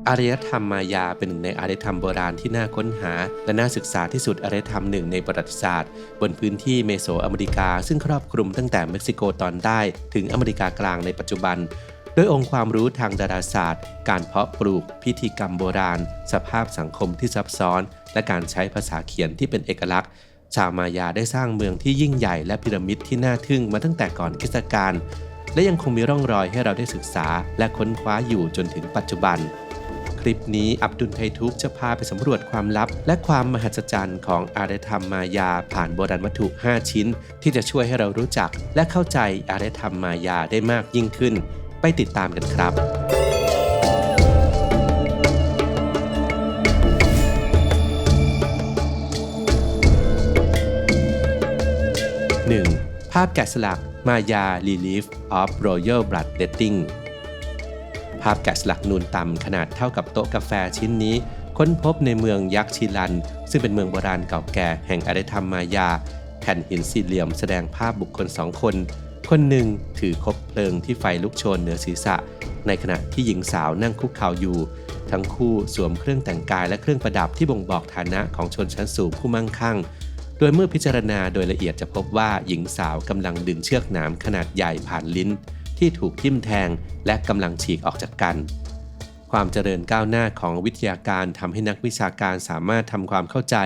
อารยธรรมมายาเป็นหนึ่งในอารยธรรมโบราณที่น่าค้นหาและน่าศึกษาที่สุดอารยธรรมหนึ่งในประวัติศาสตร์บนพื้นที่เมโสอเมริกาซึ่งครอบคลุมตั้งแต่เม็กซิโกตอนใต้ถึงอเมริกากลางในปัจจุบันโดยองค์ความรู้ทางดาราศาสตร์การเพาะปลูกพิธีกรรมโบราณสภาพสังคมที่ซับซ้อนและการใช้ภาษาเขียนที่เป็นเอกลักษณ์ชาวมายาได้สร้างเมืองที่ยิ่งใหญ่และพีระมิดที่น่าทึ่งมาตั้งแต่ก่อนคริสตกาลและยังคงมีร่องรอยให้เราได้ศึกษาและค้นคว้าอยู่จนถึงปัจจุบันคลิปนี้อับดุลไททูบจะพาไปสำรวจความลับและความมหัศจรรย์ของอารยธรรมมายาผ่านโบราณวัตถุ 5 ชิ้นที่จะช่วยให้เรารู้จักและเข้าใจอารยธรรมมายาได้มากยิ่งขึ้นไปติดตามกันครับ 1. ภาพแกะสลักมายา Relief of Royal Bloodletting ภาพแกะสลักนูนต่ำขนาดเท่ากับโต๊ะกาแฟชิ้นนี้ค้นพบในเมืองยักษ์ชิลันซึ่งเป็นเมืองโบราณเก่าแก่แห่งอารยธรรมมายาแผ่นหินสี่เหลี่ยมแสดงภาพบุคคล2 คนคนหนึ่งถือคบเพลิงที่ไฟลุกโชนเหนือศีรษะในขณะที่หญิงสาวนั่งคุกเข่าอยู่ทั้งคู่สวมเครื่องแต่งกายและเครื่องประดับที่บ่งบอกฐานะของชนชั้นสูงผู้มั่งคั่งโดยเมื่อพิจารณาโดยละเอียดจะพบว่าหญิงสาวกำลังดึงเชือกหนามขนาดใหญ่ผ่านลิ้นที่ถูกทิ่มแทงและกำลังฉีกออกจากกันความเจริญก้าวหน้าของวิทยาการทำให้นักวิชาการสามารถทำความเข้าใจ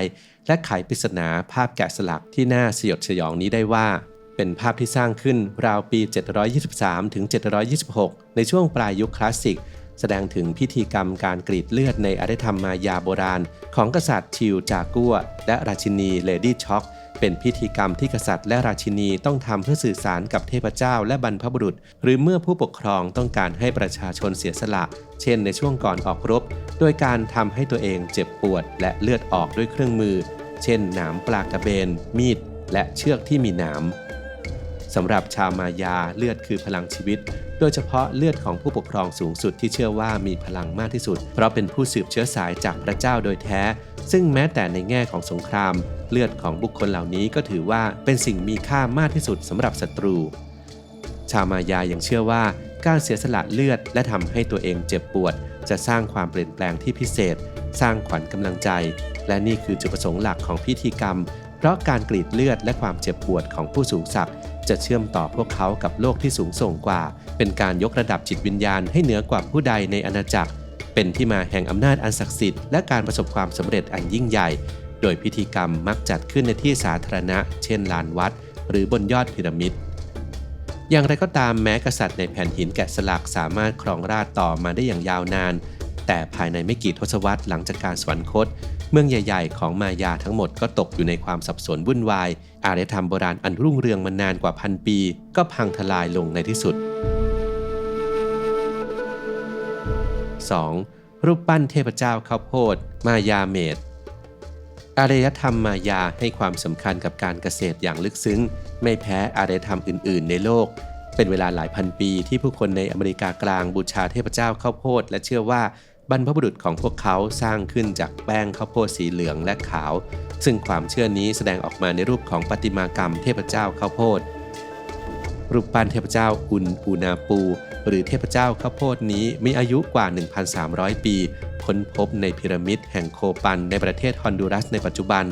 และไขปริศนาภาพแกะสลักที่น่าสยดสยองนี้ได้ว่าเป็นภาพที่สร้างขึ้นราวปี 723 ถึง 726 ในช่วงปลายยุคคลาสสิกแสดงถึงพิธีกรรมการกรีดเลือดในอารยธรรมมายาโบราณของกษัตริย์ชิวจากัวและราชินีเลดี้ช็อกเป็นพิธีกรรมที่กษัตริย์และราชินีต้องทำเพื่อสื่อสารกับเทพเจ้าและบรรพบุรุษหรือเมื่อผู้ปกครองต้องการให้ประชาชนเสียสละเช่นในช่วงก่อนออกรบโดยการทำให้ตัวเองเจ็บปวดและเลือดออกด้วยเครื่องมือเช่นหนามปลากระเบนมีดและเชือกที่มีหนามสำหรับชาวมายาเลือดคือพลังชีวิตโดยเฉพาะเลือดของผู้ปกครองสูงสุดที่เชื่อว่ามีพลังมากที่สุดเพราะเป็นผู้สืบเชื้อสายจากพระเจ้าโดยแท้ซึ่งแม้แต่ในแง่ของสงครามเลือดของบุคคลเหล่านี้ก็ถือว่าเป็นสิ่งมีค่ามากที่สุดสำหรับศัตรูชาวมายายังเชื่อว่าการเสียสละเลือดและทำให้ตัวเองเจ็บปวดจะสร้างความเปลี่ยนแปลงที่พิเศษสร้างขวัญกำลังใจและนี่คือจุดประสงค์หลักของพิธีกรรมเพราะการกรีดเลือดและความเจ็บปวดของผู้สูงศักดิ์จะเชื่อมต่อพวกเขากับโลกที่สูงส่งกว่าเป็นการยกระดับจิตวิญญาณให้เหนือกว่าผู้ใดในอาณาจักรเป็นที่มาแห่งอำนาจอันศักดิ์สิทธิ์และการประสบความสำเร็จอันยิ่งใหญ่โดยพิธีกรรมมักจัดขึ้นในที่สาธารณะเช่นลานวัดหรือบนยอดพีระมิดอย่างไรก็ตามแม้กษัตริย์ในแผ่นหินแกะสลักสามารถครองราชย์ต่อมาได้อย่างยาวนานแต่ภายในไม่กี่ทศวรรษหลังจากการสวรรคตเมืองใหญ่ๆของมายาทั้งหมดก็ตกอยู่ในความสับสนวุ่นวายอารยธรรมโบราณอันรุ่งเรืองมานานกว่า1,000 ปีก็พังทลายลงในที่สุด 2. รูปปั้นเทพเจ้าข้าวโพดมายาเมดอารยธรรมมายาให้ความสำคัญกับการเกษตรอย่างลึกซึ้งไม่แพ้อารยธรรมอื่นๆในโลกเป็นเวลาหลายพันปีที่ผู้คนในอเมริกากลางบูชาเทพเจ้าข้าวโพดและเชื่อว่าบรรพบุรุษของพวกเขาสร้างขึ้นจากแป้งข้าวโพดสีเหลืองและขาวซึ่งความเชื่อนี้แสดงออกมาในรูปของประติมากรรมเทพเจ้าข้าวโพดรูปปั้นเทพเจ้าอุนปูนาปูหรือเทพเจ้าข้าวโพดนี้มีอายุกว่า 1,300 ปีค้นพบในพีระมิดแห่งโคปันในประเทศฮอนดูรัสในปัจจุบัน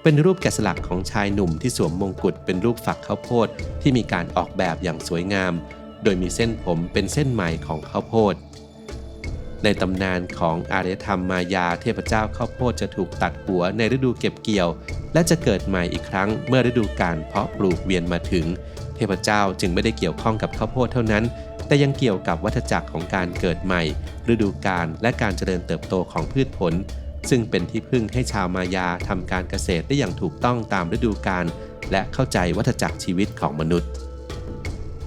เป็นรูปแกะสลักของชายหนุ่มที่สวมมงกุฎเป็นรูปฝักข้าวโพดที่มีการออกแบบอย่างสวยงามโดยมีเส้นผมเป็นเส้นใหม่ของข้าวโพดในตำนานของอารยธรรมมายาเทพเจ้าข้าวโพดจะถูกตัดหัวในฤดูเก็บเกี่ยวและจะเกิดใหม่อีกครั้งเมื่อฤดูการเพาะปลูกเวียนมาถึงเทพเจ้าจึงไม่ได้เกี่ยวข้องกับข้าวโพดเท่านั้นแต่ยังเกี่ยวกับวัฏจักรของการเกิดใหม่ฤดูกาลและการเจริญเติบโตของพืชผลซึ่งเป็นที่พึ่งให้ชาวมายาทำการเกษตรได้อย่างถูกต้องตามฤดูกาลและเข้าใจวัฏจักรชีวิตของมนุษย์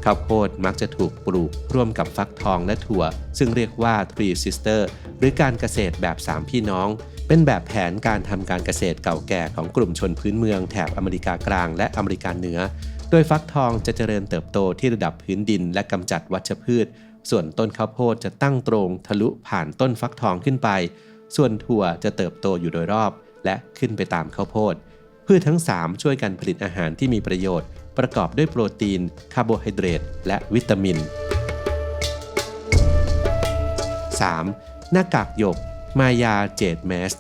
ข้าวโพดมักจะถูกปลูกร่วมกับฟักทองและถั่วซึ่งเรียกว่า Three Sister หรือการเกษตรแบบ3พี่น้องเป็นแบบแผนการทำการเกษตรเก่าแก่ของกลุ่มชนพื้นเมืองแถบอเมริกากลางและอเมริกาเหนือโดยฟักทองจะเจริญเติบโตที่ระดับพื้นดินและกำจัดวัชพืชส่วนต้นข้าวโพดจะตั้งตรงทะลุผ่านต้นฟักทองขึ้นไปส่วนถั่วจะเติบโตอยู่โดยรอบและขึ้นไปตามข้าวโพดพืชทั้ง3ช่วยกันผลิตอาหารที่มีประโยชน์ประกอบด้วยโปรตีนคาร์โบไฮเดรตและวิตามิน 3. หน้ากากหยกมายาเจดแมส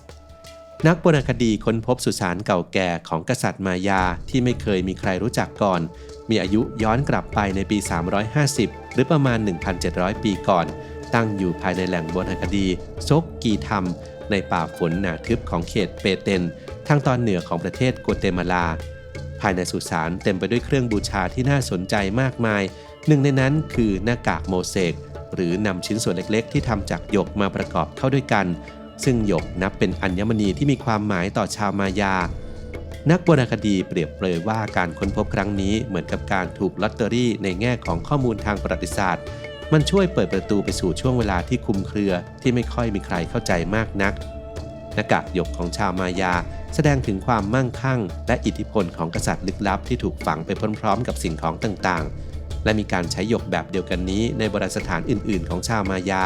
นักโบราณคดีค้นพบสุสานเก่าแก่ของกษัตริย์มายาที่ไม่เคยมีใครรู้จักก่อนมีอายุย้อนกลับไปในปี 350 หรือประมาณ 1,700 ปีก่อนตั้งอยู่ภายในแหล่งโบราณคดีซกกีทัมในป่าฝนหนาทึบของเขตเปเตนทางตอนเหนือของประเทศกัวเตมาลาภายในสุสานเต็มไปด้วยเครื่องบูชาที่น่าสนใจมากมายหนึ่งในนั้นคือหน้ากากโมเสกหรือนำชิ้นส่วนเล็กๆที่ทำจากหยกมาประกอบเข้าด้วยกันซึ่งหยกนับเป็นอัญมณีที่มีความหมายต่อชาวมายานักโบราณคดีเปรียบเปรยว่าการค้นพบครั้งนี้เหมือนกับการถูกลอตเตอรี่ในแง่ของข้อมูลทางประวัติศาสตร์มันช่วยเปิดประตูไปสู่ช่วงเวลาที่คลุมเครือที่ไม่ค่อยมีใครเข้าใจมากนักหน้ากากหยกของชาวมายาแสดงถึงความมั่งคั่งและอิทธิพลของกษัตริย์ลึกลับที่ถูกฝังไปพร้อมๆกับสิ่งของต่างๆและมีการใช้หยกแบบเดียวกันนี้ในโบราณสถานอื่นๆของชาวมายา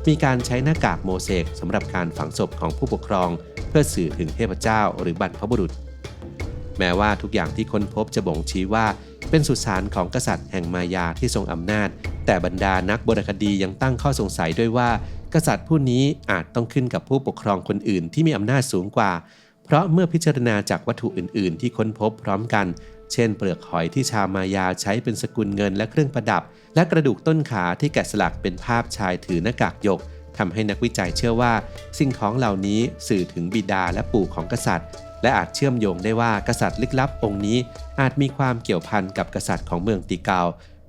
มีการใช้หน้ากากโมเสกสำหรับการฝังศพของผู้ปกครองเพื่อสื่อถึงเทพเจ้าหรือบรรพบุรุษแม้ว่าทุกอย่างที่ค้นพบจะบ่งชี้ว่าเป็นสุสานของกษัตริย์แห่งมายาที่ทรงอำนาจแต่บรรดานักโบราณคดียังตั้งข้อสงสัยด้วยว่ากษัตริย์ผู้นี้อาจต้องขึ้นกับผู้ปกครองคนอื่นที่มีอำนาจสูงกว่าเพราะเมื่อพิจารณาจากวัตถุอื่นๆที่ค้นพบพร้อมกันเช่นเปลือกหอยที่ชาวมายาใช้เป็นสกุลเงินและเครื่องประดับและกระดูกต้นขาที่แกะสลักเป็นภาพชายถือหน้ากากหยกทำให้นักวิจัยเชื่อว่าสิ่งของเหล่านี้สื่อถึงบิดาและปู่ของกษัตริย์และอาจเชื่อมโยงได้ว่ากษัตริย์ลึกลับองค์นี้อาจมีความเกี่ยวพันกับกษัตริย์ของเมืองติเกา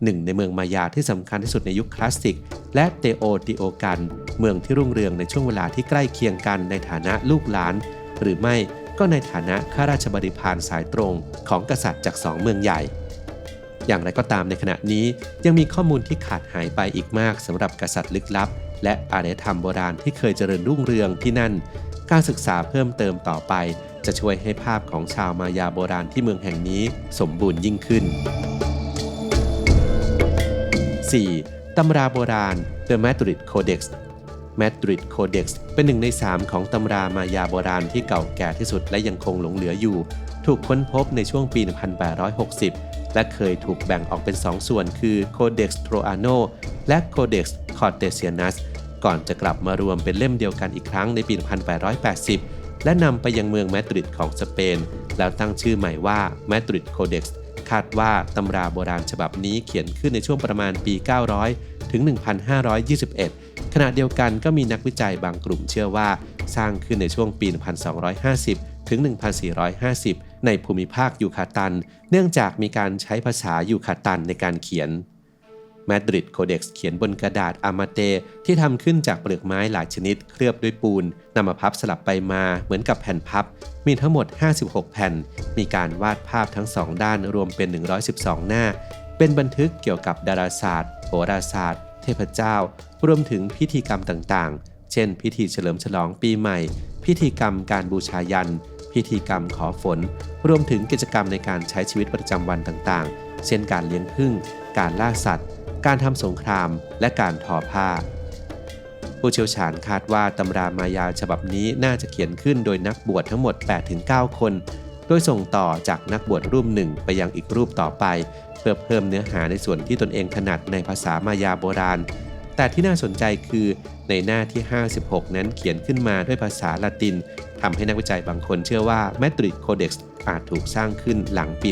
หนึ่งในเมืองมายาที่สำคัญที่สุดในยุคคลาสสิกและเตโอติโอกันเมืองที่รุ่งเรืองในช่วงเวลาที่ใกล้เคียงกันในฐานะลูกหลานหรือไม่ก็ในฐานะข้าราชบริพารสายตรงของกษัตริย์จากสองเมืองใหญ่อย่างไรก็ตามในขณะนี้ยังมีข้อมูลที่ขาดหายไปอีกมากสำหรับกษัตริย์ลึกลับและอารยธรรมโบราณที่เคยเจริญรุ่งเรืองที่นั่นการศึกษาเพิ่มเติมต่อไปจะช่วยให้ภาพของชาวมายาโบราณที่เมืองแห่งนี้สมบูรณ์ยิ่งขึ้น 4. ตำราโบราณ The Madrid Codex Madrid Codex เป็นหนึ่งใน3ของตำรามายาโบราณที่เก่าแก่ที่สุดและยังคงหลงเหลืออยู่ถูกค้นพบในช่วงปี 1860 และเคยถูกแบ่งออกเป็น2ส่วนคือ Codex Troano และ Codex Cortesianus ก่อนจะกลับมารวมเป็นเล่มเดียวกันอีกครั้งในปี 1880 และนำไปยังเมืองมาดริดของสเปนแล้วตั้งชื่อใหม่ว่า Madrid Codex คาดว่าตำราโบราณฉบับนี้เขียนขึ้นในช่วงประมาณปี 900 ถึง 1521 ขณะเดียวกันก็มีนักวิจัยบางกลุ่มเชื่อว่าสร้างขึ้นในช่วงปี 1250 ถึง 1450 ในภูมิภาคยูคาตันเนื่องจากมีการใช้ภาษายูคาตันในการเขียนมาดริดโคเด็กซ์เขียนบนกระดาษอามาเตที่ทำขึ้นจากเปลือกไม้หลายชนิดเคลือบด้วยปูนนำมาพับสลับไปมาเหมือนกับแผ่นพับมีทั้งหมด56แผ่นมีการวาดภาพทั้ง2ด้านรวมเป็น112หน้าเป็นบันทึกเกี่ยวกับดาราศาสตร์โหราศาสตร์เทพเจ้ารวมถึงพิธีกรรมต่างๆเช่นพิธีเฉลิมฉลองปีใหม่พิธีกรรมการบูชายันพิธีกรรมขอฝนรวมถึงกิจกรรมในการใช้ชีวิตประจำวันต่างๆเช่นการเลี้ยงผึ้งการล่าสัตว์การทำสงครามและการทอผ้าผู้เชี่ยวชาญคาดว่าตำรามายาฉบับนี้น่าจะเขียนขึ้นโดยนักบวชทั้งหมด 8-9 คนโดยส่งต่อจากนักบวชรูปหนึ่งไปยังอีกรูปต่อไปเพื่อเพิ่มเนื้อหาในส่วนที่ตนเองถนัดในภาษามายาโบราณแต่ที่น่าสนใจคือในหน้าที่ 56 นั้นเขียนขึ้นมาด้วยภาษาละตินทำให้นักวิจัยบางคนเชื่อว่า Madrid Codex อาจถูกสร้างขึ้นหลังปี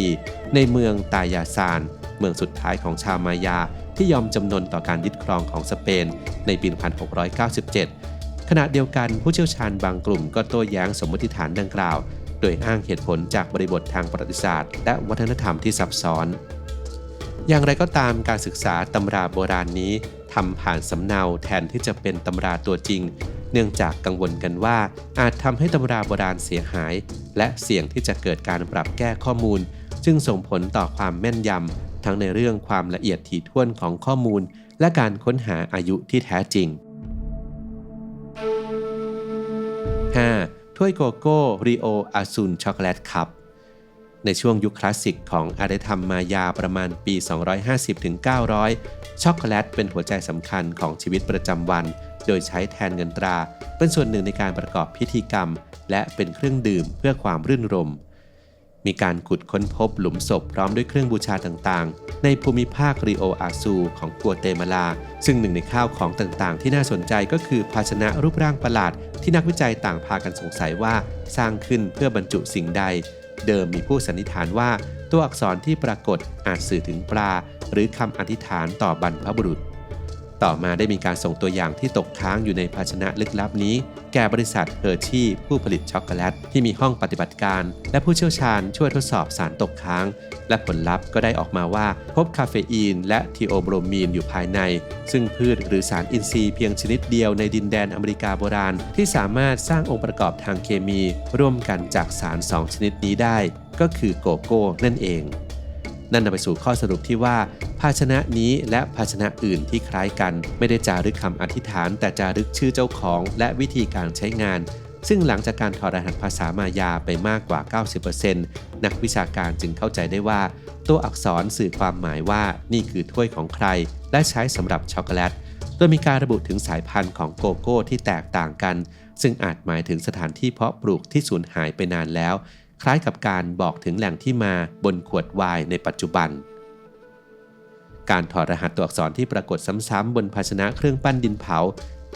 1624 ในเมืองตายาซานเมืองสุดท้ายของชาวมายาที่ยอมจำนนต่อการยึดครองของสเปนในปี 1697 ขณะเดียวกันผู้เชี่ยวชาญบางกลุ่มก็โต้แย้งสมมติฐานดังกล่าวโดยอ้างเหตุผลจากบริบททางประวัติศาสตร์และวัฒนธรรมที่ซับซ้อนอย่างไรก็ตามการศึกษาตำราโบราณนี้ทำผ่านสำเนาแทนที่จะเป็นตำราตัวจริงเนื่องจากกังวลกันว่าอาจทำให้ตำราโบราณเสียหายและเสี่ยงที่จะเกิดการปรับแก้ข้อมูลจึงส่งผลต่อความแม่นยำทั้งในเรื่องความละเอียดถี่ถ้วนของข้อมูลและการค้นหาอายุที่แท้จริง 5. ถ้วยโกโก้ริโออาซุนช็อกโกแลตคัพในช่วงยุคคลาสสิกของอารยธรรมมายาประมาณปี 250-900 ช็อกโกแลตเป็นหัวใจสำคัญของชีวิตประจำวันโดยใช้แทนเงินตราเป็นส่วนหนึ่งในการประกอบพิธีกรรมและเป็นเครื่องดื่มเพื่อความรื่นรมย์ มีการขุดค้นพบหลุมศพพร้อมด้วยเครื่องบูชาต่างๆในภูมิภาคริโออาซูของกัวเตมาลาซึ่งหนึ่งในข้าวของต่างๆที่น่าสนใจก็คือภาชนะรูปร่างประหลาดที่นักวิจัยต่างพากันสงสัยว่าสร้างขึ้นเพื่อบรรจุสิ่งใดเดิมมีผู้สันนิษฐานว่าตัวอักษรที่ปรากฏอาจสื่อถึงปลาหรือคำอธิษฐานต่อบรรพบุรุษต่อมาได้มีการส่งตัวอย่างที่ตกค้างอยู่ในภาชนะลึกลับนี้แก่บริษัทเฮอร์ชี่ผู้ผลิตช็อกโกแลตที่มีห้องปฏิบัติการและผู้เชี่ยวชาญช่วยทดสอบสารตกค้างและผลลัพธ์ก็ได้ออกมาว่าพบคาเฟอีนและทีโอโบรมีนอยู่ภายในซึ่งพืชหรือสารอินทรีย์เพียงชนิดเดียวในดินแดนอเมริกาโบราณที่สามารถสร้างองค์ประกอบทางเคมีร่วมกันจากสาร2ชนิดนี้ได้ก็คือโกโก้นั่นเองนั่นนำไปสู่ข้อสรุปที่ว่าภาชนะนี้และภาชนะอื่นที่คล้ายกันไม่ได้จารึกคำอธิษฐานแต่จารึกชื่อเจ้าของและวิธีการใช้งานซึ่งหลังจากการถอดรหัสภาษามายาไปมากกว่า 90% นักวิชาการจึงเข้าใจได้ว่าตัวอักษรสื่อความหมายว่านี่คือถ้วยของใครและใช้สำหรับช็อกโกแลตโดยมีการระบุถึงสายพันธุ์ของโกโก้ที่แตกต่างกันซึ่งอาจหมายถึงสถานที่เพาะปลูกที่สูญหายไปนานแล้วคล้ายกับการบอกถึงแหล่งที่มาบนขวดไวน์ในปัจจุบันการถอดรหัสตัวอักษรที่ปรากฏซ้ำๆบนภาชนะเครื่องปั้นดินเผา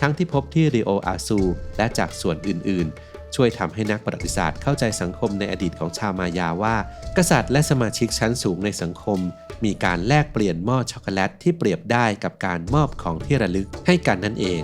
ทั้งที่พบที่ริโออาซูและจากส่วนอื่นๆช่วยทำให้นักประวัติศาสตร์เข้าใจสังคมในอดีตของชาวมายาว่ากษัตริย์และสมาชิกชั้นสูงในสังคมมีการแลกเปลี่ยนหม้อช็อกโกแลตที่เปรียบได้กับการมอบของที่ระลึกให้กันนั่นเอง